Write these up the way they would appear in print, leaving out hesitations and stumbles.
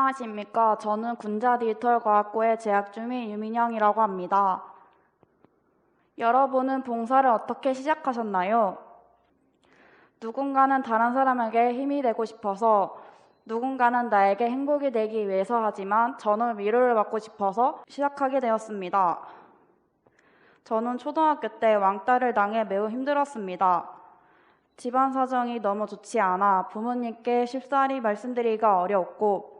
안녕하십니까. 저는 군자디지털과학고에 재학 중인 유민영이라고 합니다. 여러분은 봉사를 어떻게 시작하셨나요? 누군가는 다른 사람에게 힘이 되고 싶어서, 누군가는 나에게 행복이 되기 위해서 하지만 저는 위로를 받고 싶어서 시작하게 되었습니다. 저는 초등학교 때 왕따를 당해 매우 힘들었습니다. 집안 사정이 너무 좋지 않아 부모님께 쉽사리 말씀드리기가 어려웠고,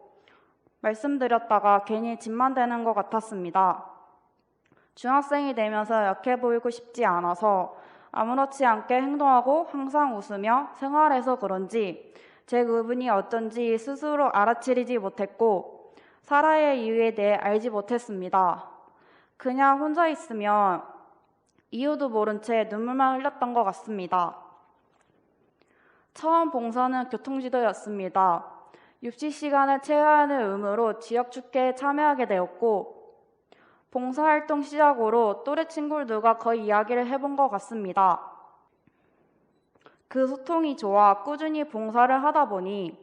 말씀드렸다가 괜히 짐만 되는 것 같았습니다. 중학생이 되면서 약해 보이고 싶지 않아서 아무렇지 않게 행동하고 항상 웃으며 생활해서 그런지 제 기분이 어떤지 스스로 알아차리지 못했고 살아야 할 이유에 대해 알지 못했습니다. 그냥 혼자 있으면 이유도 모른 채 눈물만 흘렸던 것 같습니다. 처음 봉사는 교통지도였습니다. 입시 시간을 채워야 하는 의무로 지역축제에 참여하게 되었고 봉사활동 시작으로 또래 친구들과 거의 이야기를 해본 것 같습니다. 그 소통이 좋아 꾸준히 봉사를 하다 보니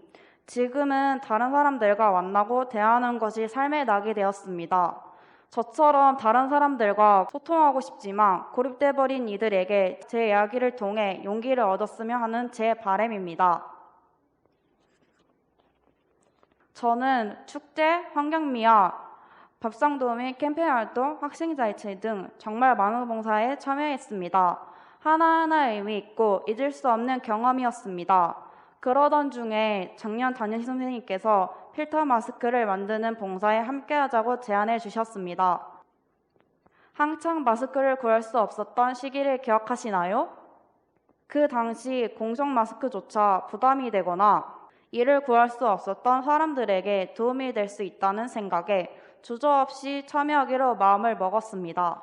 지금은 다른 사람들과 만나고 대화하는 것이 삶에 나게 되었습니다. 저처럼 다른 사람들과 소통하고 싶지만 고립돼버린 이들에게 제 이야기를 통해 용기를 얻었으면 하는 제 바람입니다. 저는 축제, 환경미화, 밥상도우미, 캠페인 활동, 학생자치회 등 정말 많은 봉사에 참여했습니다. 하나하나 의미 있고 잊을 수 없는 경험이었습니다. 그러던 중에 작년 담임 선생님께서 필터 마스크를 만드는 봉사에 함께하자고 제안해 주셨습니다. 한창 마스크를 구할 수 없었던 시기를 기억하시나요? 그 당시 공정 마스크조차 부담이 되거나 이를 구할 수 없었던 사람들에게 도움이 될 수 있다는 생각에 주저없이 참여하기로 마음을 먹었습니다.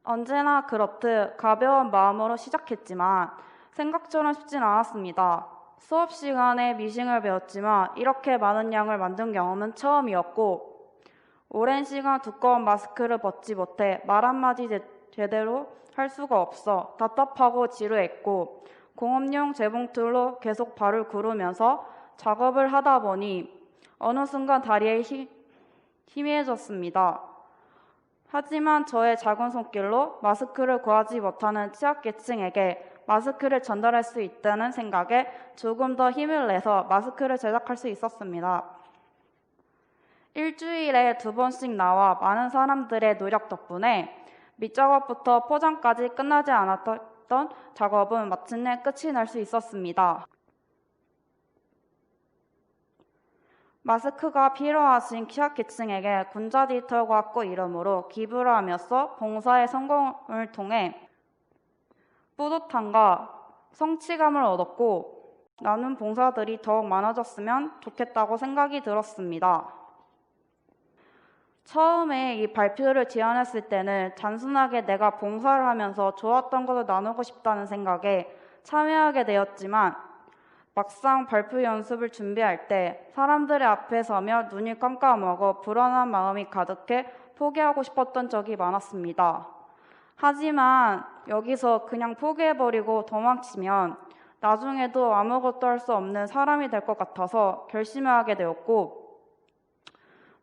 언제나 그렇듯 가벼운 마음으로 시작했지만 생각처럼 쉽진 않았습니다. 수업 시간에 미싱을 배웠지만 이렇게 많은 양을 만든 경험은 처음이었고 오랜 시간 두꺼운 마스크를 벗지 못해 말 한마디 제대로 할 수가 없어 답답하고 지루했고 공업용 재봉틀로 계속 발을 구르면서 작업을 하다 보니 어느 순간 다리에 희미해졌습니다. 하지만 저의 작은 손길로 마스크를 구하지 못하는 취약계층에게 마스크를 전달할 수 있다는 생각에 조금 더 힘을 내서 마스크를 제작할 수 있었습니다. 일주일에 2번씩 나와 많은 사람들의 노력 덕분에 밑작업부터 포장까지 끝나지 않았던 작업은 마침내 끝이 날 수 있었습니다. 마스크가 필요하신 취약계층에게 군자디지털과학고 이름으로 기부를 하면서 봉사의 성공을 통해 뿌듯함과 성취감을 얻었고 나눈 봉사들이 더욱 많아졌으면 좋겠다고 생각이 들었습니다. 처음에 이 발표를 제안했을 때는 단순하게 내가 봉사를 하면서 좋았던 것을 나누고 싶다는 생각에 참여하게 되었지만 막상 발표 연습을 준비할 때 사람들의 앞에 서며 눈이 깜깜하고 불안한 마음이 가득해 포기하고 싶었던 적이 많았습니다. 하지만 여기서 그냥 포기해버리고 도망치면 나중에도 아무것도 할 수 없는 사람이 될 것 같아서 결심하게 되었고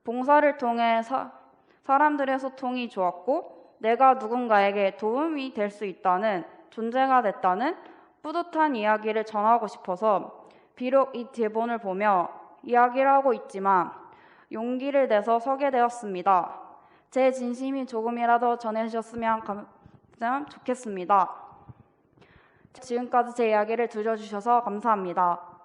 봉사를 통해 사람들의 소통이 좋았고 내가 누군가에게 도움이 될 수 있다는 존재가 됐다는 뿌듯한 이야기를 전하고 싶어서 비록 이 대본을 보며 이야기를 하고 있지만 용기를 내서 서게 되었습니다. 제 진심이 조금이라도 전해주셨으면 좋겠습니다. 지금까지 제 이야기를 들어주셔서 감사합니다.